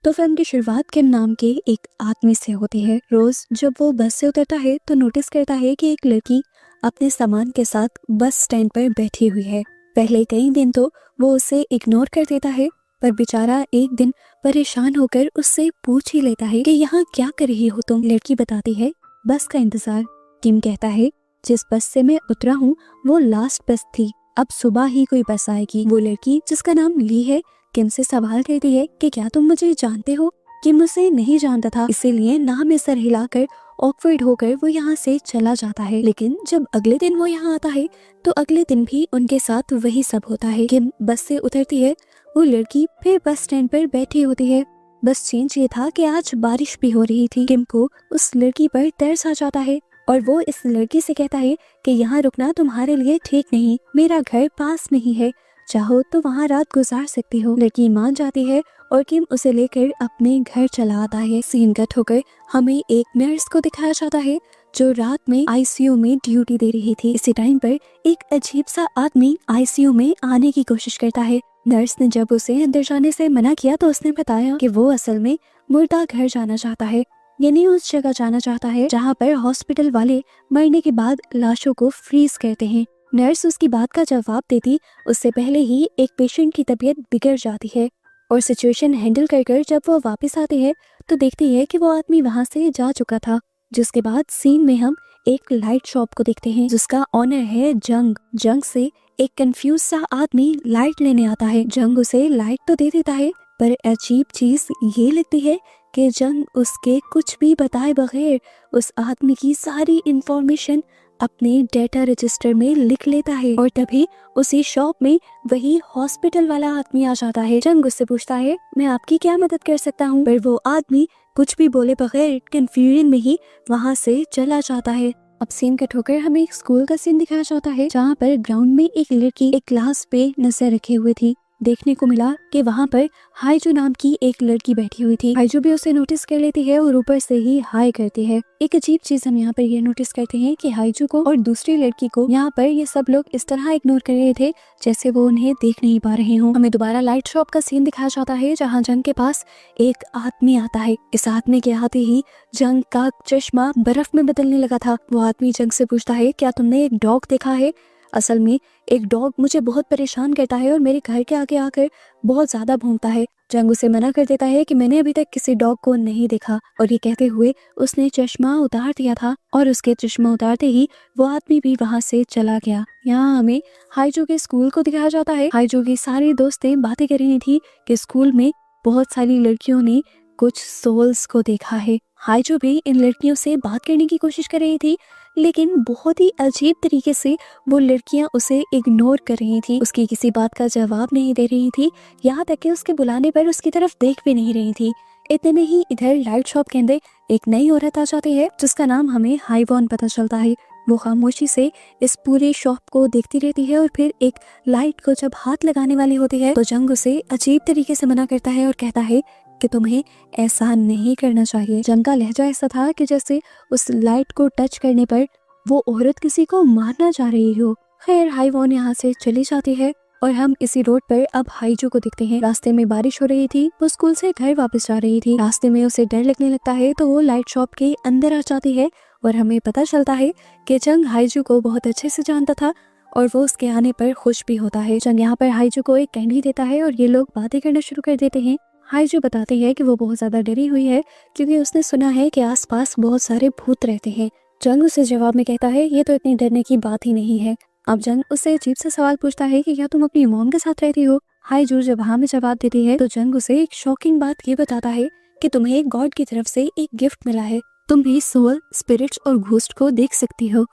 तो फिल्म की शुरुआत किम नाम के एक आदमी से होती है। रोज जब वो बस से उतरता है तो नोटिस करता है कि एक लड़की अपने सामान के साथ बस स्टैंड पर बैठी हुई है। पहले कई दिन तो वो उसे इग्नोर कर देता है, पर बेचारा एक दिन परेशान होकर उससे पूछ ही लेता है कि यहाँ क्या कर रही हो तुम। लड़की बताती है, बस का इंतजार। किम कहता है, जिस बस से मैं उतरा हूँ वो लास्ट बस थी, अब सुबह ही कोई बस आएगी। वो लड़की जिसका नाम ली है किम से सवाल करती है कि क्या तुम मुझे जानते हो। किम उसे नहीं जानता था, इसीलिए ना में सर हिलाकर ऑकवर्ड होकर वो यहाँ से चला जाता है। लेकिन जब अगले दिन वो यहाँ आता है तो अगले दिन भी उनके साथ वही सब होता है। किम बस से उतरती है, वो लड़की फिर बस स्टैंड पर बैठी होती है। बस चेंज ये था कि आज बारिश भी हो रही थी। किम को उस लड़की पर तरस आ जाता है और वो इस लड़की से कहता है कि यहाँ रुकना तुम्हारे लिए ठीक नहीं, मेरा घर पास में ही है, चाहो तो वहाँ रात गुजार सकती हो। लड़की मान जाती है और किम उसे लेकर अपने घर चला आता है। सीन कट होकर हमें एक नर्स को दिखाया जाता है जो रात में आईसीयू में ड्यूटी दे रही थी। इसी टाइम पर एक अजीब सा आदमी आईसीयू में आने की कोशिश करता है। नर्स ने जब उसे अंदर जाने से मना किया तो उसने बताया कि वो असल में मुर्दा घर जाना चाहता है, यानी उस जगह जाना चाहता है जहाँ पर हॉस्पिटल वाले मरने के बाद लाशों को फ्रीज करते हैं। नर्स उसकी बात का जवाब देती उससे पहले ही एक पेशेंट की तबीयत बिगड़ जाती है और सिचुएशन हैंडल कर जब वो वापस आती है तो देखती है कि वो आदमी वहाँ से जा चुका था। जिसके बाद सीन में हम एक लाइट शॉप को देखते हैं जिसका ऑनर है जंग। जंग से एक कंफ्यूज सा आदमी लाइट लेने आता है। जंग उसे लाइट तो दे देता है, पर अजीब चीज ये लगती है कि जंग उसके कुछ भी बताए बगैर उस आदमी की सारी इंफॉर्मेशन अपने डेटा रजिस्टर में लिख लेता है। और तभी उसी शॉप में वही हॉस्पिटल वाला आदमी आ जाता है। जंग उससे पूछता है, मैं आपकी क्या मदद कर सकता हूँ, पर वो आदमी कुछ भी बोले बगैर कंफ्यूजन में ही वहाँ से चला जाता है। अब सीन कट होकर हमें एक स्कूल का सीन दिखाया जाता है जहाँ पर ग्राउंड में एक लड़की एक क्लास पे नजर रखे हुए थी। देखने को मिला कि वहाँ पर हाईजू नाम की एक लड़की बैठी हुई थी। हाईजू भी उसे नोटिस कर लेती है और ऊपर से ही हाई करती है। एक अजीब चीज हम यहाँ पर ये नोटिस करते हैं कि हाईजू को और दूसरी लड़की को यहाँ पर ये सब लोग इस तरह इग्नोर कर रहे थे जैसे वो उन्हें देख नहीं पा रहे हों। हमें दोबारा लाइट शॉप का सीन दिखाया जाता है जहाँ जंग के पास एक आदमी आता है। इस आदमी के आते ही जंग का चश्मा बर्फ में बदलने लगा था। वो आदमी जंग से पूछता है, क्या तुमने एक डॉग देखा है? असल में एक डॉग मुझे बहुत परेशान करता है और मेरे घर के आगे आकर बहुत ज्यादा भौंकता है। जंग उसे मना कर देता है कि मैंने अभी तक किसी डॉग को नहीं देखा, और ये कहते हुए उसने चश्मा उतार दिया था और उसके चश्मा उतारते ही वो आदमी भी वहाँ से चला गया। यहाँ हमें हाईजू के स्कूल को दिखाया जाता है। हाईजू की सारी दोस्तें बातें कर रही थी कि स्कूल में बहुत सारी लड़कियों ने कुछ सोल्स को देखा है। हाईजू भी इन लड़कियों से बात करने की कोशिश कर रही थी, लेकिन बहुत ही अजीब तरीके से वो लड़कियां उसे इग्नोर कर रही थी, उसकी किसी बात का जवाब नहीं दे रही थी, यहाँ तक कि उसके बुलाने पर उसकी तरफ देख भी नहीं रही थी। इतने में ही इधर लाइट शॉप के अंदर एक नई औरत आ जाती है जिसका नाम हमें हाईवॉन पता चलता है। वो खामोशी से इस पूरे शॉप को देखती रहती है और फिर एक लाइट को जब हाथ लगाने वाली होती है तो जंग उसे अजीब तरीके से मना करता है और कहता है कि तुम्हें ऐसा नहीं करना चाहिए। जंग का लहजा ऐसा था कि जैसे उस लाइट को टच करने पर वो औरत किसी को मारना चाह रही हो। खैर हाईवॉन यहाँ से चली जाती है और हम इसी रोड पर अब हाईजू को देखते हैं। रास्ते में बारिश हो रही थी, वो स्कूल से घर वापस जा रही थी। रास्ते में उसे डर लगने लगता है तो वो लाइट शॉप के अंदर आ जाती है और हमें पता चलता है कि जंग हाईजू को बहुत अच्छे से जानता था और वो उसके आने पर खुश भी होता है। जंग यहाँ पर हाईजू को एक कैंडी देता है और ये लोग बातें करना शुरू कर देते हैं। हाईजू बताती है कि वो बहुत ज्यादा डरी हुई है क्योंकि उसने सुना है कि आसपास बहुत सारे भूत रहते हैं। जंग उसे जवाब में कहता है, ये तो इतनी डरने की बात ही नहीं है। अब जंग उससे अजीब सा सवाल पूछता है कि क्या तुम अपनी मॉम के साथ रहती हो? हाईजू जब हाँ में जवाब देती है तो जंग उसे एक शॉकिंग बात ये बताता है कि तुम्हें गॉड की तरफ से एक गिफ्ट मिला है, तुम भी सोल, स्पिरिट्स और घोस्ट को देख सकती हो।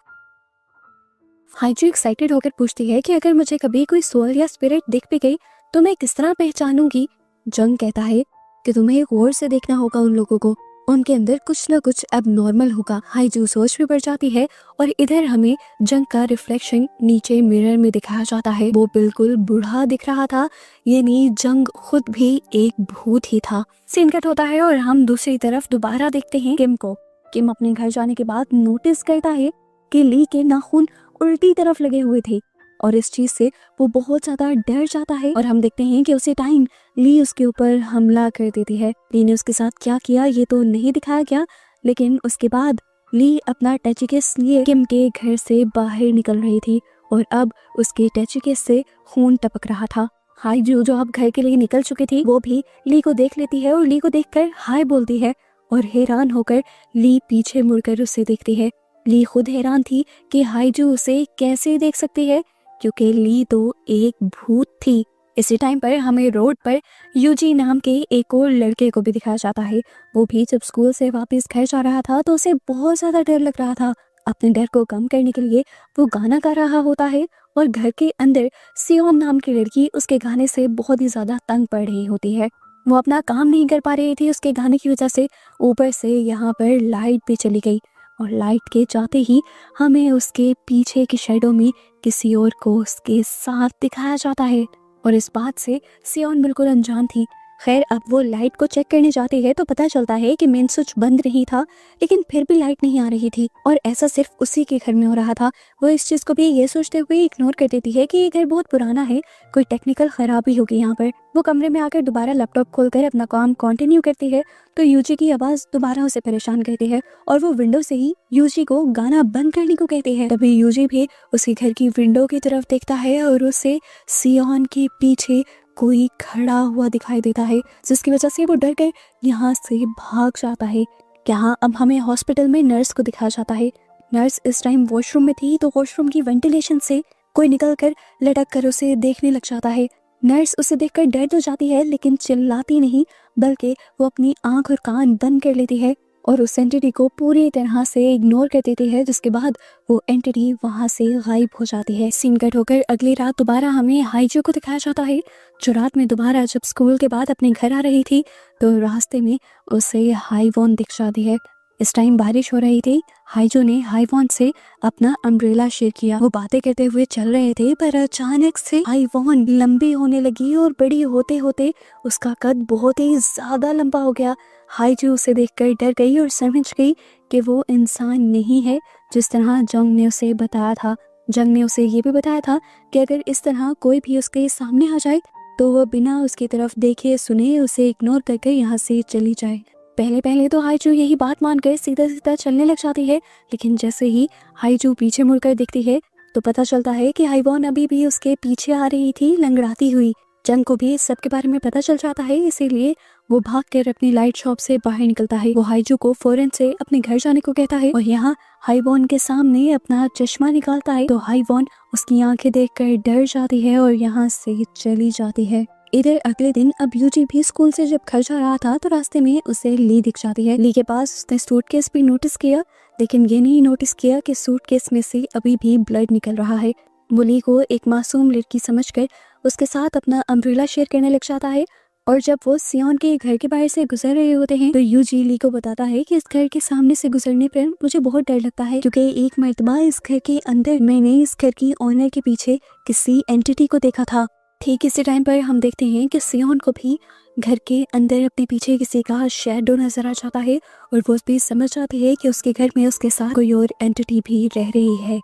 हाईजू एक्साइटेड होकर पूछती है कि अगर मुझे कभी कोई सोल या स्पिरिट दिख भी गई तो मैं किस तरह पहचानूंगी? जंग कहता है कि तुम्हें गौर से देखना होगा उन लोगों को, उनके अंदर कुछ न कुछ एबनॉर्मल होगा। हाईजू सोच भी बढ़ जाती है और इधर हमें जंग का रिफ्लेक्शन नीचे मिरर में दिखाया जाता है। वो बिल्कुल बूढ़ा दिख रहा था, यानी जंग खुद भी एक भूत ही था। सीन कट होता है और हम दूसरी तरफ दोबारा देखते हैं किम को। किम अपने घर जाने के बाद नोटिस करता है कि ली के नाखून उल्टी तरफ लगे हुए थे और इस चीज़ से वो बहुत ज़्यादा डर जाता है और हम देखते हैं कि उसी टाइम ली उसके ऊपर हमला कर देती है। ली ने उसके साथ क्या किया ये तो नहीं दिखाया गया, लेकिन उसके बाद ली अपना टचिकेस लिए किम के घर से बाहर निकल रही थी और अब उसके टचिकेस से खून टपक रहा था। हाईजू जो अब घर के लिए निकल चुकी थी वो भी ली को देख लेती है और ली को देखकर हाय बोलती है और हैरान होकर ली पीछे मुड़कर उसे देखती है। ली खुद हैरान थी कि हाईजू उसे कैसे देख सकती है, क्योंकि ली तो एक भूत थी। इसी टाइम पर हमें रोड पर यूजी नाम के एक और लड़के को भी दिखाया जाता है। वो भी जब स्कूल से वापस घर जा रहा था तो उसे बहुत ज़्यादा डर लग रहा था। अपने डर को कम करने के लिए वो गाना गा रहा होता है और घर के अंदर सियोन नाम की लड़की उसके गाने से बहुत ही ज़्यादा तंग पड़ रही होती है। वो अपना काम नहीं कर पा रही थी उसके गाने की वजह से। ऊपर से यहाँ पर लाइट भी चली गई और लाइट के जाते ही हमें उसके पीछे की शैडो में किसी और को उसके साथ दिखाया जाता है और इस बात से सियोन बिल्कुल अनजान थी। खैर अब वो लाइट को चेक करने जाती है तो पता चलता है कि मेन स्विच बंद नहीं था, लेकिन फिर भी लाइट नहीं आ रही थी और ऐसा सिर्फ उसी के घर में हो रहा था। वो इस चीज़ को भी ये सोचते हुए इग्नोर कर देती है कि ये घर बहुत पुराना है, कोई टेक्निकल खराबी होगी यहाँ पर। वो कमरे में आकर दोबारा लैपटॉप खोलकर अपना काम कंटिन्यू करती है तो यूजी की आवाज़ दोबारा उसे परेशान करती है और वो विंडो से ही यूजी को गाना बंद करने को कहती है। तभी यूजी भी उसी घर की विंडो की तरफ देखता है और उसे सियोन के पीछे कोई खड़ा हुआ दिखाई देता है, जिसकी वजह से वो डर कर यहाँ से भाग जाता है। यहाँ अब हमें हॉस्पिटल में नर्स को दिखाया जाता है। नर्स इस टाइम वॉशरूम में थी तो वॉशरूम की वेंटिलेशन से कोई निकलकर लटक कर उसे देखने लग जाता है। नर्स उसे देखकर डर तो जाती है लेकिन चिल्लाती नहीं, बल्कि वो अपनी आंख और कान बंद कर लेती है और उस एंटिटी को पूरी तरह से इग्नोर कर देती है, जिसके बाद वो एंटिटी वहां से गायब हो जाती है। सीन कट होकर अगली रात दोबारा हमें हाईजू को दिखाया जाता है, जो रात में दोबारा जब स्कूल के बाद अपने घर आ रही थी तो रास्ते में उसे हाईवॉन दिख जाती है। इस टाइम बारिश हो रही थी। हाईजू ने हाईवॉन से अपना अम्ब्रेला शेयर किया। वो बातें करते हुए चल रहे थे पर अचानक से हाईवॉन लंबी होने लगी और बड़ी होते होते उसका कद बहुत ही ज्यादा लंबा हो गया। हाईजू उसे देखकर डर गई और समझ गई कि वो इंसान नहीं है जिस तरह जंग ने उसे बताया था। जंग ने उसे ये भी बताया था कि अगर इस तरह कोई भी उसके सामने आ जाए तो वह बिना उसकी तरफ देखे सुने उसे इग्नोर करके यहाँ से चली जाए। पहले पहले तो हाईजू यही बात मानकर सीधा सीधा चलने लग जाती है, लेकिन जैसे ही हाईजू पीछे मुड़कर देखती है तो पता चलता है कि हाईवॉन अभी भी उसके पीछे आ रही थी लंगड़ाती हुई। जंग को भी इस सब के बारे में पता चल जाता है, इसीलिए वो भागकर अपनी लाइट शॉप से बाहर निकलता है। वो हाईजू को फौरन से अपने घर जाने को कहता है और यहाँ हाईवॉन के सामने अपना चश्मा निकालता है तो हाईवॉन उसकी आंखें देखकर डर जाती है और यहाँ से चली जाती है। इधर अगले दिन अब यूजी भी स्कूल से जब घर जा रहा था तो रास्ते में उसे ली दिख जाती है। ली के पास उसने सूटकेस भी नोटिस किया, लेकिन ये नहीं नोटिस किया कि सूटकेस में से अभी भी ब्लड निकल रहा है। वो ली को एक मासूम लड़की समझकर उसके साथ अपना अम्ब्रेला शेयर करने लग जाता है और जब वो सियोन के घर के बाहर से गुजर रहे होते हैं तो यूजी ली को बताता है कि इस घर के सामने से गुजरने पर मुझे बहुत डर लगता है, क्योंकि एक मर्तबा इस घर के अंदर मैंने इस घर की ओनर के पीछे किसी एंटिटी को देखा था। ठीक इसी टाइम पर हम देखते हैं कि सियोन को भी घर के अंदर अपने पीछे किसी का शैडो नजर आ जाता है और वो भी समझ जाती है कि उसके घर में उसके साथ कोई और एंटिटी भी रह रही है।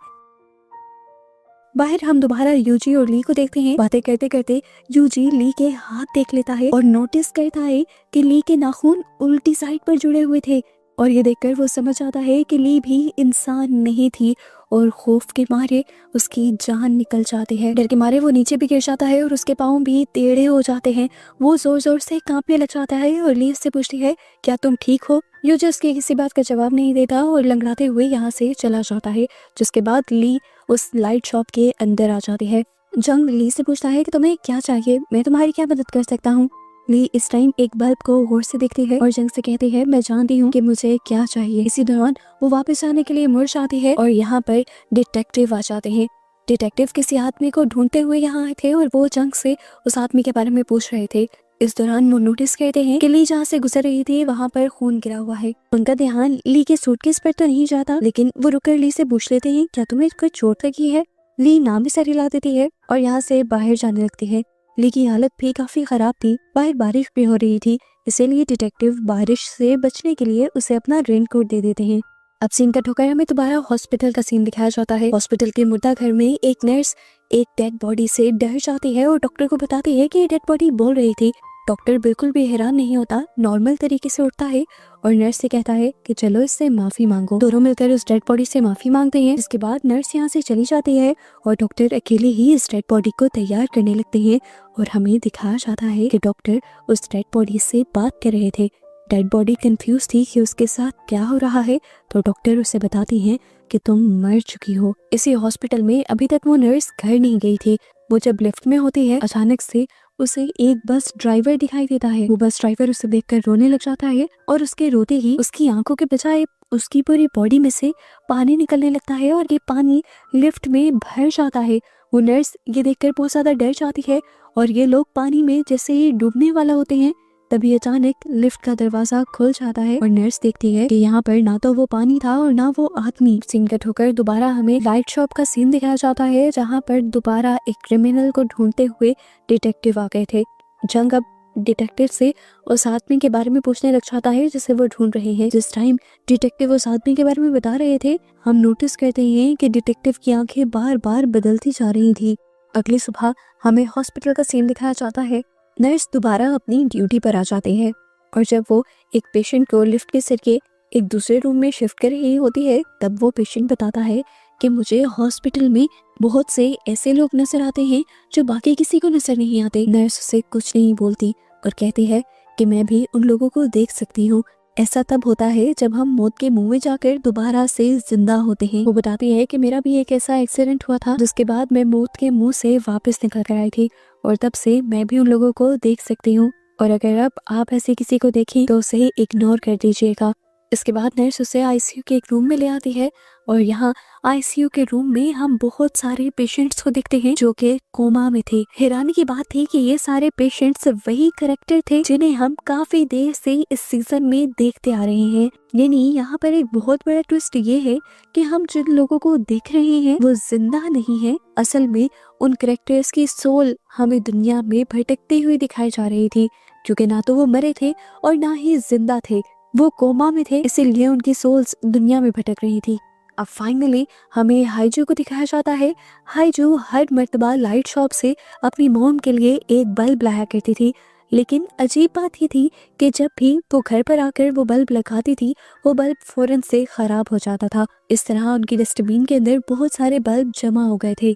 बाहर हम दोबारा यूजी और ली को देखते हैं। बातें करते करते यूजी ली के हाथ देख लेता है और नोटिस करता है कि ली के नाखून उल्टी साइड पर जुड़े हुए थे और ये देखकर वो समझ आता है कि ली भी इंसान नहीं थी और खौफ के मारे उसकी जान निकल जाती है। डर के मारे वो नीचे भी गिर जाता है और उसके पाँव भी टेढ़े हो जाते हैं। वो जोर जोर से कांपने लग जाता है और ली उससे पूछती है क्या तुम ठीक हो? यूजी उसकी किसी बात का जवाब नहीं देता और लंगड़ाते हुए यहाँ से चला जाता है, जिसके बाद ली उस लाइट शॉप के अंदर आ जाती है। जंग ली से पूछता है कि तुम्हें क्या चाहिए, मैं तुम्हारी क्या मदद कर सकता हूँ। ली इस टाइम एक बल्ब को गौर से देखती है और जंग से कहती है मैं जानती हूँ कि मुझे क्या चाहिए। इसी दौरान वो वापस आने के लिए मुड़ जाती है और यहाँ पर डिटेक्टिव आ जाते हैं। डिटेक्टिव किसी आदमी को ढूंढते हुए यहाँ आए थे और वो जंग से उस आदमी के बारे में पूछ रहे थे। इस दौरान वो नोटिस करते हैं कि ली जहाँ से गुजर रही थी वहाँ पर खून गिरा हुआ है। उनका ध्यान ली के सूटकेस पर तो नहीं जाता, लेकिन वो रुककर ली से पूछ लेते हैं क्या तुम्हें कोई चोट लगी है। ली नाम ही सर हिला देती है और यहाँ से बाहर जाने लगती है। ली की हालत भी काफी खराब थी, बाहर बारिश भी हो रही थी, इसीलिए डिटेक्टिव बारिश से बचने के लिए उसे अपना रेनकोट दे देते हैं। अब सीन कट होकर हमें दोबारा हॉस्पिटल का सीन दिखाया जाता है। हॉस्पिटल के मुर्दा घर में एक नर्स एक डेड बॉडी से डर जाती है और डॉक्टर को बताती है कि ये डेड बॉडी बोल रही थी। डॉक्टर बिल्कुल भी हैरान नहीं होता, नॉर्मल तरीके से उठता है और नर्स से कहता है कि चलो इससे माफी मांगो। दोनों मिलकर उस डेड बॉडी से माफी मांगते हैं। इसके बाद नर्स यहाँ से चली जाती है और डॉक्टर अकेले ही इस डेड बॉडी को तैयार करने लगते हैं और हमें दिखाया जाता है कि डॉक्टर उस डेड बॉडी से बात कर रहे थे। डेड बॉडी कंफ्यूज थी कि उसके साथ क्या हो रहा है, तो डॉक्टर उसे बताती हैं कि तुम मर चुकी हो। इसी हॉस्पिटल में अभी तक वो नर्स घर नहीं गई थी। वो जब लिफ्ट में होती है, अचानक से उसे एक बस ड्राइवर दिखाई देता है। वो बस ड्राइवर उसे देखकर रोने लग जाता है और उसके रोते ही उसकी आंखों के बजाय उसकी पूरी बॉडी में से पानी निकलने लगता है और ये पानी लिफ्ट में भर जाता है। वो नर्स ये देखकर बहुत ज्यादा डर जाती है और ये लोग पानी में जैसे ही डूबने वाला होते हैं, तभी अचानक लिफ्ट का दरवाजा खुल जाता है और नर्स देखती है कि यहाँ पर ना तो वो पानी था और ना वो आदमी। सीन कट होकर दोबारा हमें लाइट शॉप का सीन दिखाया जाता है, जहाँ पर दोबारा एक क्रिमिनल को ढूंढते हुए डिटेक्टिव आ गए थे। जंग अब डिटेक्टिव से उस आदमी के बारे में पूछने लग जाता है जिसे वो ढूंढ रहे हैं। जिस टाइम डिटेक्टिव उस आदमी के बारे में बता रहे थे, हम नोटिस करते हैं कि डिटेक्टिव की आंखें बार बार बदलती जा रही थी। अगली सुबह हमें हॉस्पिटल का सीन दिखाया जाता है। नर्स दोबारा अपनी ड्यूटी पर आ जाते हैं और जब वो एक पेशेंट को लिफ्ट के जरिए एक दूसरे रूम में शिफ्ट कर रही होती है, तब वो पेशेंट बताता है कि मुझे हॉस्पिटल में बहुत से ऐसे लोग नजर आते हैं जो बाकी किसी को नजर नहीं आते। नर्स उसे कुछ नहीं बोलती और कहती है कि मैं भी उन लोगों को देख सकती हूँ। ऐसा तब होता है जब हम मौत के मुंह में जाकर दोबारा से जिंदा होते हैं। वो बताती है कि मेरा भी एक ऐसा एक्सीडेंट हुआ था जिसके बाद मैं मौत के मुंह से वापस निकल कर आई थी और तब से मैं भी उन लोगों को देख सकती हूँ और अगर अब आप ऐसे किसी को देखें तो उसे इग्नोर कर दीजिएगा। इसके बाद नर्स उसे आईसीयू के एक रूम में ले आती है और यहाँ आईसीयू के रूम में हम बहुत सारे पेशेंट्स को देखते हैं जो कि कोमा में थे। हैरानी की बात थी कि ये सारे पेशेंट्स वही कैरेक्टर थे जिन्हें हम काफी देर से इस सीजन में देखते आ रहे हैं। यानी यहाँ पर एक बहुत बड़ा ट्विस्ट ये है कि हम जिन लोगों को देख रहे हैं वो जिंदा नहीं है। असल में उन कैरेक्टर्स की सोल हमें दुनिया में भटकती हुई दिखाई जा रही थी, क्योंकि ना तो वो मरे थे और ना ही जिंदा थे, वो कोमा में थे, इसीलिए उनकी सोल्स दुनिया में भटक रही थी। अब फाइनली हमें हाइजू को दिखाया जाता है। हाइजू हर मर्तबा लाइट शॉप से अपनी मॉम के लिए एक बल्ब लाया करती थी, लेकिन अजीब बात ये थी कि जब भी वो घर पर आकर वो बल्ब लगाती थी, वो बल्ब फौरन से खराब हो जाता था। इस तरह उनकी डस्टबिन के अंदर बहुत सारे बल्ब जमा हो गए थे।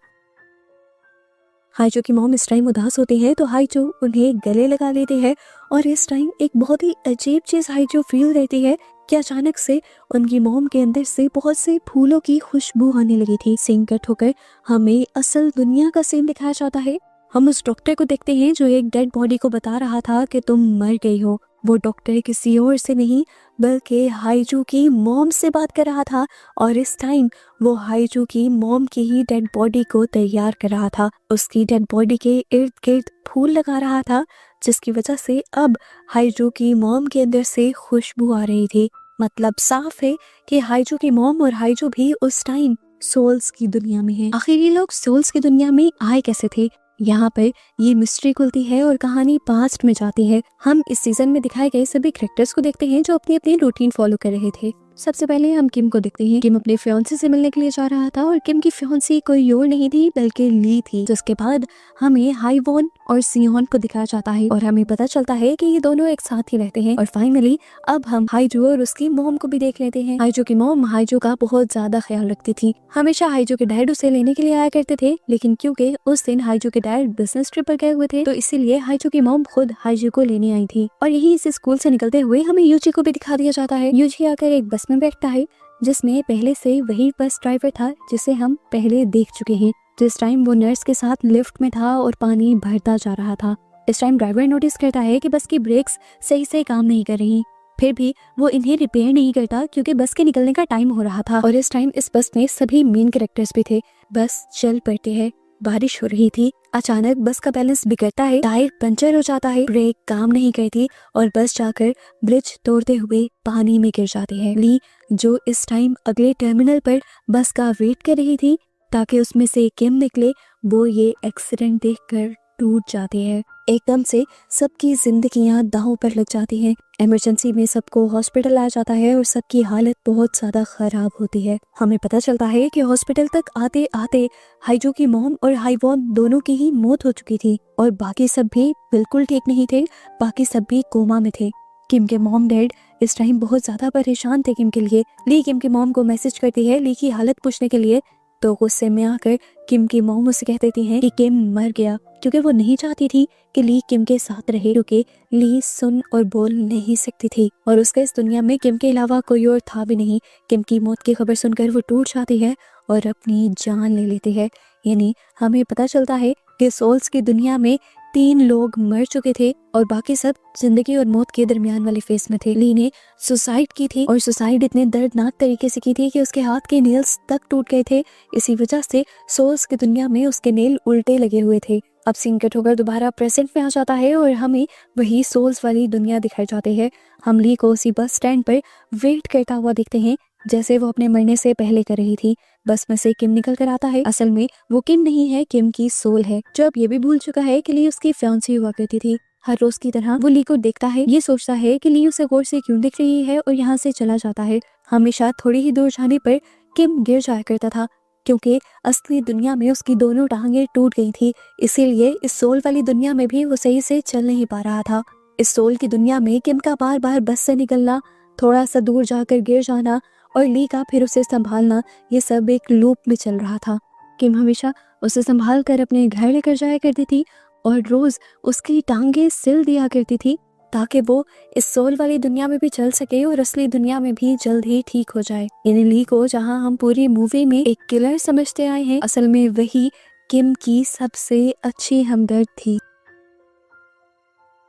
हाइजू की मॉम इस टाइम उदास होती है तो हाइजू उन्हें गले लगा लेते हैं और इस टाइम एक बहुत ही अजीब चीज हाइजू फील करती है कि अचानक से उनकी मॉम के अंदर से बहुत से फूलों की खुशबू आने लगी थी। सीन कट होकर हमें असल दुनिया का सीन दिखाया जाता है। हम उस डॉक्टर को देखते हैं जो एक डेड बॉडी को बता रहा था कि तुम मर गई हो। वो डॉक्टर किसी और से नहीं बल्कि हाइजू की मॉम से बात कर रहा था और इस टाइम वो हाइजू की मॉम की ही डेड बॉडी को तैयार कर रहा था। उसकी डेड बॉडी के इर्द गिर्द फूल लगा रहा था, जिसकी वजह से अब हाइजू की मॉम के अंदर से खुशबू आ रही थी। मतलब साफ है कि हाइजू की मॉम और हाइजू भी उस टाइम सोल्स की दुनिया में है। आखिर ये लोग सोल्स की दुनिया में आए कैसे थे? यहाँ पर ये मिस्ट्री खुलती है और कहानी पास्ट में जाती है। हम इस सीजन में दिखाए गए सभी कैरेक्टर्स को देखते हैं जो अपनी अपनी रूटीन फॉलो कर रहे थे। सबसे पहले हम किम को देखते हैं। किम अपने फियांसे से मिलने के लिए जा रहा था और किम की फियांसी कोई और नहीं थी बल्कि ली थी। जिसके बाद हमें हाईवॉन और सियोन को दिखाया जाता है और हमें पता चलता है कि ये दोनों एक साथ ही रहते हैं। और फाइनली अब हम हाइजू और उसकी मॉम को भी देख लेते हैं। हाइजू की मॉम हाइजू का बहुत ज्यादा ख्याल रखती थी। हमेशा हाइजू के डैड उसे लेने के लिए आया करते थे, लेकिन क्योंकि उस दिन हाइजू के डैड बिजनेस ट्रिप पर गए हुए थे तो इसीलिए हाइजू की मॉम खुद हाइजू को लेने आई थी। और यही इस स्कूल से निकलते हुए हमें यूजी को भी दिखा दिया जाता है। यूजी आकर एक बस में बैठता है जिसमें पहले से वही बस ड्राइवर था जिसे हम पहले देख चुके हैं। जिस टाइम वो नर्स के साथ लिफ्ट में था और पानी भरता जा रहा था, इस टाइम ड्राइवर नोटिस करता है कि बस की ब्रेक्स सही से काम नहीं कर रही। फिर भी वो इन्हें रिपेयर नहीं करता क्योंकि बस के निकलने का टाइम हो रहा था। और इस टाइम इस बस में सभी मेन कैरेक्टर्स भी थे। बस चल पड़ते हैं। बारिश हो रही थी। अचानक बस का बैलेंस बिगड़ता है, टायर पंचर हो जाता है, ब्रेक काम नहीं करती और बस जाकर ब्रिज तोड़ते हुए पानी में गिर जाती है। ली जो इस टाइम अगले टर्मिनल पर बस का वेट कर रही थी ताकि उसमें से किम निकले, वो ये एक्सीडेंट देखकर टूट जाती है। एकदम से सबकी जिंदगियां दांव पर लग जाती हैं। इमरजेंसी में सबको हॉस्पिटल लाया जाता है और सबकी हालत बहुत ज्यादा खराब होती है। हमें पता चलता है कि हॉस्पिटल तक आते आते हाइजो की मॉम और हाईवॉन दोनों की ही मौत हो चुकी थी और बाकी सब भी बिल्कुल ठीक नहीं थे। बाकी सब भी कोमा में थे। किम के मॉम डैड इस टाइम बहुत ज्यादा परेशान थे किम के लिए। ली किम की मॉम को मैसेज करती है ली की हालत पूछने के लिए, तो गुस्से में आकर किम की मॉम उसे कह देती हैं कि किम मर गया, क्योंकि वो नहीं चाहती थी कि ली किम के साथ रहे, क्योंकि ली सुन और बोल नहीं सकती थी और उसका इस दुनिया में किम के अलावा कोई और था भी नहीं। किम की मौत की खबर सुनकर वो टूट जाती है और अपनी जान ले लेती है। यानी हमें पता चलता है कि सोल्स की दुनिया में 3 लोग मर चुके थे और बाकी सब जिंदगी और मौत के दरमियान वाले फेस में थे। ली ने सुसाइड की थी और सुसाइड इतने दर्दनाक तरीके से की थी कि उसके हाथ के नेल्स तक टूट गए थे। इसी वजह से सोल्स की दुनिया में उसके नेल उल्टे लगे हुए थे। अब सीन कट होकर दोबारा प्रेजेंट में आ जाता है और हमें वही सोल्स वाली दुनिया दिखाई जाती है। हम ली को उसी बस स्टैंड पर वेट करता हुआ देखते हैं जैसे वो अपने मरने से पहले कर रही थी। बस में से किम निकल कर आता है। असल में वो किम नहीं है, किम की सोल है, जो अब ये भी भूल चुका है कि ली उसकी फियांसी हुआ करती थी। हर रोज की तरह वो ली को देखता है, ये सोचता है कि ली उसे गौर से क्यों दिख रही है और यहाँ से चला जाता है। हमेशा थोड़ी ही दूर जाने पर किम गिर जाया करता था, क्योंकि असली दुनिया में उसकी दोनों टांगें टूट गई थी। इसीलिए इस सोल वाली दुनिया में भी वो सही से चल नहीं पा रहा था। इस सोल की दुनिया में किम का बार बार बस से निकलना, थोड़ा सा दूर जाकर गिर जाना और ली का फिर उसे संभालना, ये सब एक लूप में चल रहा था। किम हमेशा उसे संभाल कर अपने घर लेकर जाया करती थी और रोज उसकी टांगें सिल दिया करती थी ताकि वो इस सोल वाली दुनिया में भी चल सके और असली दुनिया में भी जल्द ही ठीक हो जाए। यानी ली को जहां हम पूरी मूवी में एक किलर समझते आए हैं, असल में वही किम की सबसे अच्छी हमदर्द थी।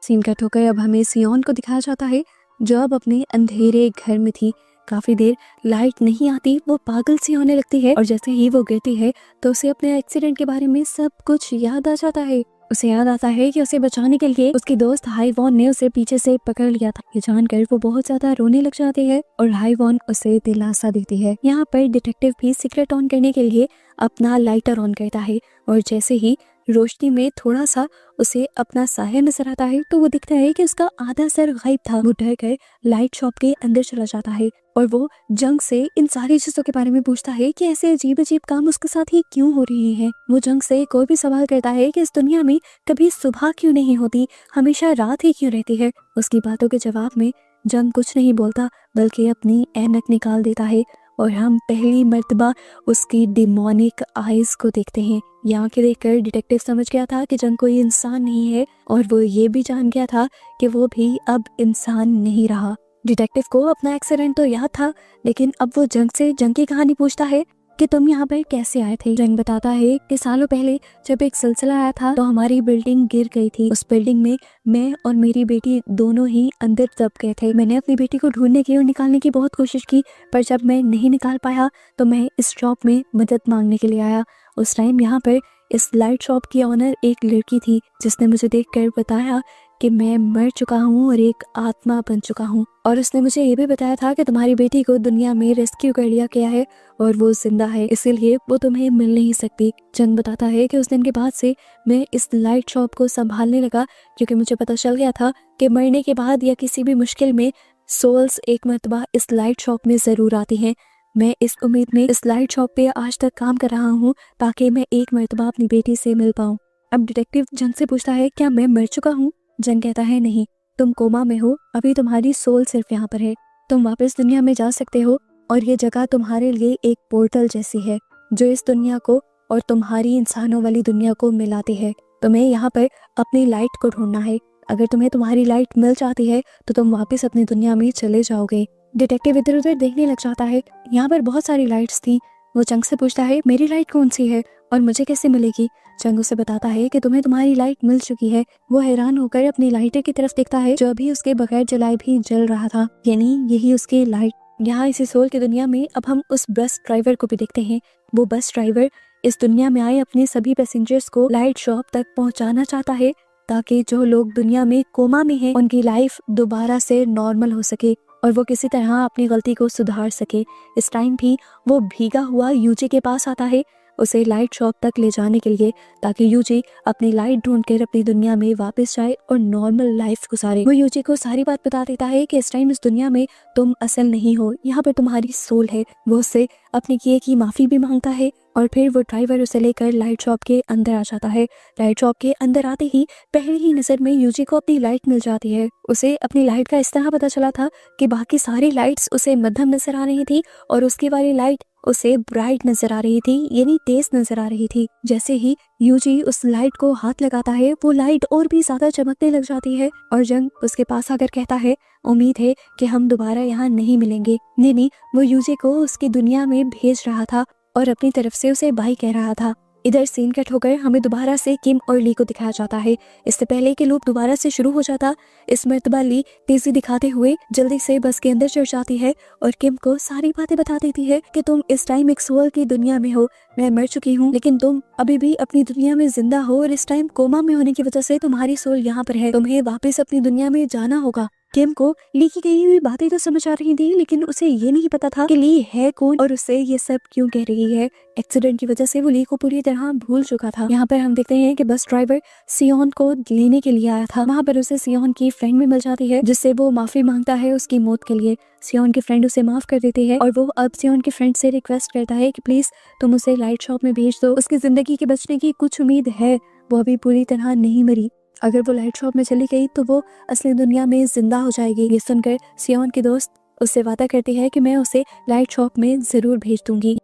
सीन कट होकर अब हमें सियोन को दिखाया जाता है जो अब अपने अंधेरे घर में थी। काफी देर लाइट नहीं आती, वो पागल सी होने लगती है और जैसे ही वो गिरती है तो उसे अपने एक्सीडेंट के बारे में सब कुछ याद आ जाता है। उसे याद आता है कि उसे बचाने के लिए उसकी दोस्त हाईवॉन ने उसे पीछे से पकड़ लिया था। ये जानकर वो बहुत ज्यादा रोने लग जाती है और हाईवॉन उसे दिलासा देती है। यहाँ पर डिटेक्टिव भी सीक्रेट ऑन करने के लिए अपना लाइटर ऑन करता है और जैसे ही रोशनी में थोड़ा सा उसे अपना साया नजर आता है तो वो दिखता है कि उसका आधा सर गायब था। वो डर कर लाइट शॉप के अंदर चला जाता है और वो जंग से इन सारी चीजों के बारे में पूछता है कि ऐसे अजीब अजीब काम उसके साथ ही क्यों हो रही है। वो जंग से कोई भी सवाल करता है कि इस दुनिया में कभी सुबह क्यों नहीं होती, हमेशा रात ही क्यों रहती है। उसकी बातों के जवाब में जंग कुछ नहीं बोलता बल्कि अपनी ऐनक निकाल देता है और हम पहली मर्तबा उसकी डिमोनिक आइज को देखते हैं। यहाँ के देखकर डिटेक्टिव समझ गया था कि जंग कोई इंसान नहीं है और वो ये भी जान गया था कि वो भी अब इंसान नहीं रहा। डिटेक्टिव को अपना एक्सीडेंट तो याद था, लेकिन अब वो जंग से जंग की कहानी पूछता है कि तुम यहाँ पर कैसे आए थे। जंग बताता है कि सालों पहले जब एक सिलसिला आया था तो हमारी बिल्डिंग गिर गई थी। उस बिल्डिंग में मैं और मेरी बेटी दोनों ही अंदर दब गए थे। मैंने अपनी बेटी को ढूंढने की और निकालने की बहुत कोशिश की, पर जब मैं नहीं निकाल पाया तो मैं इस शॉप में मदद मांगने के लिए आया। उस टाइम यहाँ पर इस लाइट शॉप की ऑनर एक लड़की थी जिसने मुझे देखकर बताया कि मैं मर चुका हूँ और एक आत्मा बन चुका हूँ, और उसने मुझे ये भी बताया था कि तुम्हारी बेटी को दुनिया में रेस्क्यू कर लिया गया है और वो जिंदा है, इसीलिए वो तुम्हें मिल नहीं सकती। जंग बताता है कि उस दिन के बाद से मैं इस लाइट शॉप को संभालने लगा क्योंकि मुझे पता चल गया था कि मरने के बाद या किसी भी मुश्किल में सोल्स एक मर्तबा इस लाइट शॉप में जरूर आती हैं। मैं इस उम्मीद में इस लाइट शॉप पे आज तक काम कर रहा हूँ ताकि मैं एक मर्तबा अपनी बेटी से मिल पाऊँ। अब डिटेक्टिव जंग से पूछता है क्या मैं मर चुका हूँ। जंग कहता है नहीं, तुम कोमा में हो, अभी तुम्हारी सोल सिर्फ यहाँ पर है। तुम वापस दुनिया में जा सकते हो और ये जगह तुम्हारे लिए एक पोर्टल जैसी है जो इस दुनिया को और तुम्हारी इंसानों वाली दुनिया को मिलाती है। तुम्हें यहाँ पर अपनी लाइट को ढूंढना है। अगर तुम्हें तुम्हारी लाइट मिल जाती है तो तुम वापस अपनी दुनिया में चले जाओगे। डिटेक्टिव इधर उधर देखने लग जाता है। यहाँ पर बहुत सारी लाइट्स थी। वो जंग से पूछता है मेरी लाइट कौन सी है और मुझे कैसे मिलेगी। जंग उसे बताता है कि तुम्हें तुम्हारी लाइट मिल चुकी है। वो हैरान होकर अपनी लाइटर की तरफ देखता है जो अभी उसके बगैर जलाए भी जल रहा था, यानी यही उसकी लाइट। यहाँ इसी सोल की दुनिया में अब हम उस बस ड्राइवर को भी देखते हैं। वो बस ड्राइवर इस दुनिया में आए अपने सभी पैसेंजर्स को लाइट शॉप तक पहुँचाना चाहता है ताकि जो लोग दुनिया में कोमा में हैं उनकी लाइफ दोबारा से नॉर्मल हो सके और वो किसी तरह अपनी गलती को सुधार सके। इस टाइम भी वो भीगा हुआ यूजी के पास आता है। उसे लाइट शॉप तक ले जाने के लिए, ताकि यूजी अपनी लाइट ढूंढकर अपनी दुनिया में वापस जाए और नॉर्मल लाइफ गुजारे। वो यूजी को सारी बात बता देता है कि इस टाइम इस दुनिया में तुम असल नहीं हो, यहाँ पर तुम्हारी सोल है। वो उससे अपने किए की माफी भी मांगता है और फिर वो ड्राइवर उसे लेकर लाइट शॉप के अंदर आ जाता है। लाइट शॉप के अंदर आते ही पहली ही नजर में यूजी को अपनी लाइट मिल जाती है। उसे अपनी लाइट का इस तरह पता चला था कि बाकी सारी लाइट्स उसे मध्यम नजर आ रही थी और उसकी वाली लाइट उसे ब्राइट नजर आ रही थी, यानी तेज नजर आ रही थी। जैसे ही यूजी उस लाइट को हाथ लगाता है, वो लाइट और भी ज्यादा चमकने लग जाती है और जंग उसके पास आकर कहता है, उम्मीद है कि हम दोबारा यहाँ नहीं मिलेंगे। नहीं, वो यूजी को उसकी दुनिया में भेज रहा था और अपनी तरफ से उसे बाय कह रहा था। इधर सीन कट होकर हमें दोबारा से किम और ली को दिखाया जाता है। इससे पहले कि लूप दोबारा से शुरू हो जाता, इस मर्तबा ली तेजी दिखाते हुए जल्दी से बस के अंदर चढ़ जाती है और किम को सारी बातें बता देती है कि तुम इस टाइम एक सोल की दुनिया में हो, मैं मर चुकी हूँ, लेकिन तुम अभी भी अपनी दुनिया में जिंदा हो और इस टाइम कोमा में होने की वजह से तुम्हारी सोल यहाँ पर है। तुम्हें वापस अपनी दुनिया में जाना होगा। किम को ली की कही हुई बातें तो समझ आ रही थी, लेकिन उसे ये नहीं पता था कि ली है कौन और उसे ये सब क्यों कह रही है। एक्सीडेंट की वजह से वो ली को पूरी तरह भूल चुका था। यहाँ पर हम देखते हैं कि बस ड्राइवर सियोन को लेने के लिए आया था। वहाँ पर उसे सियोन की फ्रेंड भी मिल जाती है, जिससे वो माफी मांगता है उसकी मौत के लिए। सियोन की फ्रेंड उसे माफ कर देती है और वो अब सियोन की फ्रेंड से रिक्वेस्ट करता है कि प्लीज तुम उसे लाइट शॉप में भेज दो, उसकी जिंदगी के बचने की कुछ उम्मीद है, वो अभी पूरी तरह नहीं मरी। अगर वो लाइट शॉप में चली गई तो वो असली दुनिया में जिंदा हो जाएगी। ये सुनकर सियोन की दोस्त उससे वादा करती है कि मैं उसे लाइट शॉप में जरूर भेज दूंगी।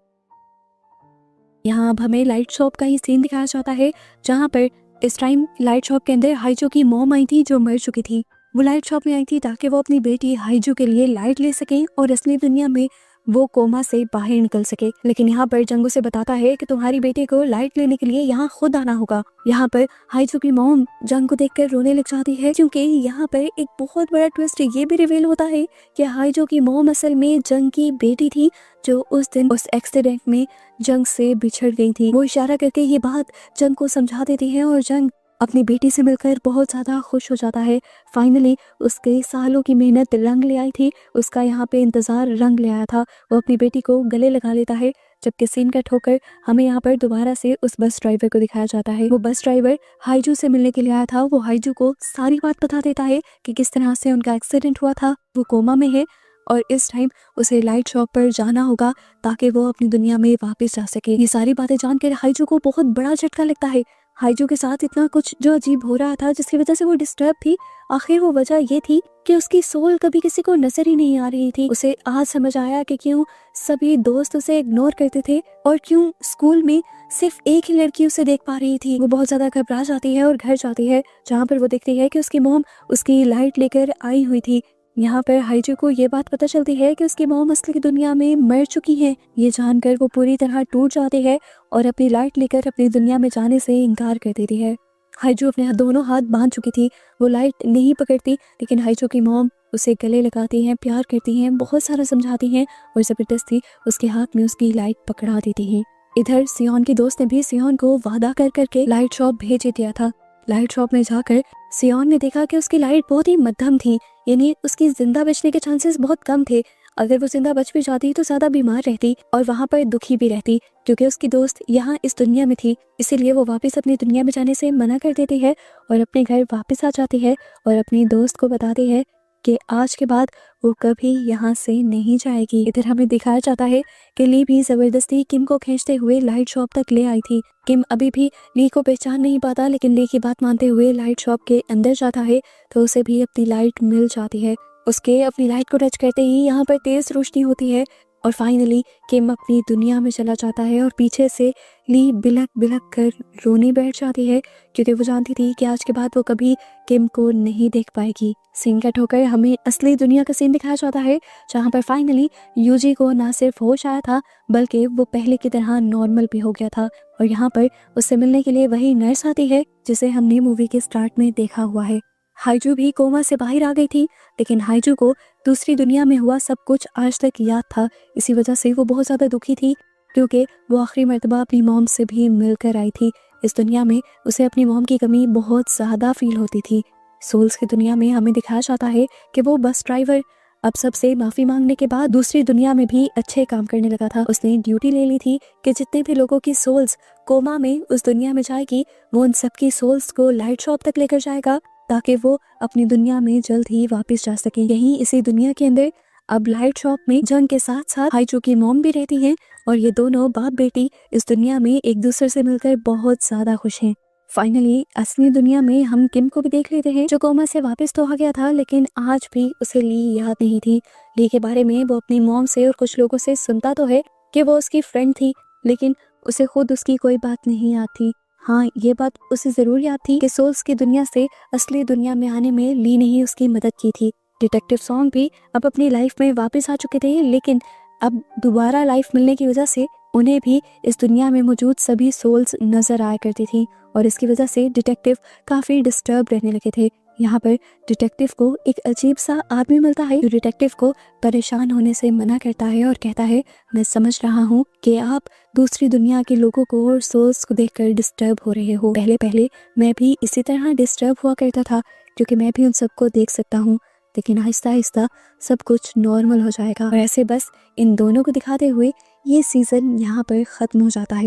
यहाँ अब हमें लाइट शॉप का ही सीन दिखाया जाता है, जहाँ पर इस टाइम लाइट शॉप के अंदर हाइजू की मॉम आई थी जो मर चुकी थी। वो लाइट शॉप में आई थी ताकि वो अपनी बेटी हाइजू के लिए लाइट ले सके और असली दुनिया में वो कोमा से बाहर निकल सके। लेकिन यहाँ पर जंगू से बताता है कि तुम्हारी बेटी को लाइट लेने के लिए यहाँ खुद आना होगा। यहाँ पर हाइजू की मॉम जंग को देखकर रोने लग जाती है, क्योंकि यहाँ पर एक बहुत बड़ा ट्विस्ट ये भी रिवील होता है कि हाइजू की मॉम असल में जंग की बेटी थी, जो उस दिन उस एक्सीडेंट में जंग से बिछड़ गई थी। वो इशारा करके ये बात जंग को समझा देती है और जंग अपनी बेटी से मिलकर बहुत ज्यादा खुश हो जाता है। फाइनली उसके सालों की मेहनत रंग ले आई थी, उसका यहाँ पे इंतजार रंग ले आया था। वो अपनी बेटी को गले लगा लेता है। जबकि सीन कट होकर हमें यहाँ पर दोबारा से उस बस ड्राइवर को दिखाया जाता है। वो बस ड्राइवर हाइजू से मिलने के लिए आया था। वो हाइजू को सारी बात बता देता है कि किस तरह से उनका एक्सीडेंट हुआ था, वो कोमा में है और इस टाइम उसे लाइट शॉप पर जाना होगा ताकि वो अपनी दुनिया में वापस जा सके। ये सारी बातें जानकर हाइजू को बहुत बड़ा झटका लगता है। हाइजू के साथ इतना कुछ जो अजीब हो रहा था, जिसकी वजह से वो डिस्टर्ब थी, आखिर वो वजह ये थी कि उसकी सोल कभी किसी को नजर ही नहीं आ रही थी। उसे आज समझ आया कि क्यों सभी दोस्त उसे इग्नोर करते थे और क्यों स्कूल में सिर्फ एक ही लड़की उसे देख पा रही थी। वो बहुत ज्यादा घबरा जाती है और घर जाती है, जहाँ पर वो देखती है कि उसकी मॉम उसकी लाइट लेकर आई हुई थी। यहाँ पर हाइजू को ये बात पता चलती है कि उसकी मॉम असली दुनिया में मर चुकी है। ये जानकर वो पूरी तरह टूट जाती है और अपनी लाइट लेकर अपनी दुनिया में जाने से इनकार कर देती है। हाइजू अपने दोनों हाथ बांध चुकी थी, वो लाइट नहीं पकड़ती, लेकिन हाइजू की मॉम उसे गले लगाती हैं, प्यार करती हैं, बहुत सारा समझाती हैं और जबरदस्ती उसके हाथ में उसकी लाइट पकड़ा देती हैं। इधर सियोन की दोस्त ने भी सियोन को वादा कर करके लाइट शॉप भेज दिया था। लाइट शॉप में जाकर सियोन ने देखा कि उसकी लाइट बहुत ही मध्यम थी, यानी उसकी जिंदा बचने के चांसेस बहुत कम थे। अगर वो जिंदा बच भी जाती तो ज्यादा बीमार रहती और वहाँ पर दुखी भी रहती, क्योंकि उसकी दोस्त यहाँ इस दुनिया में थी। इसीलिए वो वापस अपनी दुनिया में जाने से मना कर देती है और अपने घर वापस आ जाती है और अपनी दोस्त को बताती है कि आज के बाद वो कभी यहाँ से नहीं जाएगी। इधर हमें दिखाया जाता है कि ली भी जबरदस्ती किम को खींचते हुए लाइट शॉप तक ले आई थी। किम अभी भी ली को पहचान नहीं पाता, लेकिन ली की बात मानते हुए लाइट शॉप के अंदर जाता है तो उसे भी अपनी लाइट मिल जाती है। उसके अपनी लाइट को टच करते ही यहाँ पर तेज रोशनी होती है और फाइनली किम अपनी दुनिया में चला जाता है और पीछे से ली बिलक बिलक कर रोने बैठ जाती है, क्योंकि वो जानती थी कि आज के बाद वो कभी किम को नहीं देख पाएगी। सीन कट होकर हमें असली दुनिया का सीन दिखाया जाता है, जहाँ पर फाइनली यूजी को ना सिर्फ होश आया था बल्कि वो पहले की तरह नॉर्मल भी हो गया था और यहाँ पर उससे मिलने के लिए वही नर्स आती है जिसे हमने मूवी के स्टार्ट में देखा हुआ है। हाइजू भी कोमा से बाहर आ गई थी, लेकिन हाइजू को दूसरी दुनिया में हुआ सब कुछ आज तक याद था। इसी वजह से वो बहुत ज़्यादा दुखी थी, क्योंकि वो आखिरी मर्तबा अपनी मॉम से भी मिलकर आई थी। इस दुनिया में उसे अपनी मॉम की कमी बहुत ज़्यादा फील होती थी। सोल्स की दुनिया में हमें दिखाया जाता है कि वो बस ड्राइवर अब सबसे माफी मांगने के बाद दूसरी दुनिया में भी अच्छे काम करने लगा था। उसने ड्यूटी ले ली थी कि जितने भी लोगों की सोल्स कोमा में उस दुनिया में जाएगी, वो उन सबकी सोल्स को लाइट शॉप तक लेकर जाएगा ताकि वो अपनी दुनिया में जल्द ही वापस जा सके। यहीं इसी दुनिया के अंदर अब लाइट शॉप में जंग के साथ साथ हाइजू की मॉम भी रहती हैं और ये दोनों बाप बेटी इस दुनिया में एक दूसरे से मिलकर बहुत ज्यादा खुश हैं। फाइनली असली दुनिया में हम किम को भी देख लेते हैं, जो कोमा से वापस तो आ गया था लेकिन आज भी उसे ली याद नहीं थी। ली के बारे में वो अपनी मॉम से और कुछ लोगों से सुनता तो है कि वो उसकी फ्रेंड थी, लेकिन उसे खुद उसकी कोई बात नहीं याद थी। हाँ, ये बात उसे जरूर याद थी कि सोल्स की दुनिया से असली दुनिया में आने में ली ने ही उसकी मदद की थी। डिटेक्टिव सॉन्ग भी अब अपनी लाइफ में वापस आ चुके थे, लेकिन अब दोबारा लाइफ मिलने की वजह से उन्हें भी इस दुनिया में मौजूद सभी सोल्स नजर आया करती थी और इसकी वजह से डिटेक्टिव काफी डिस्टर्ब रहने लगे थे। यहाँ पर डिटेक्टिव को एक अजीब सा आदमी मिलता है जो डिटेक्टिव को परेशान होने से मना करता है और कहता है, मैं समझ रहा हूँ कि आप दूसरी दुनिया के लोगों को और सोल्स को देखकर डिस्टर्ब हो रहे हो। पहले पहले मैं भी इसी तरह डिस्टर्ब हुआ करता था क्योंकि मैं भी उन सबको देख सकता हूँ, लेकिन आहिस्ता आहिस्ता सब कुछ नॉर्मल हो जाएगा। और ऐसे बस इन दोनों को दिखाते हुए ये सीजन यहाँ पर खत्म हो जाता है।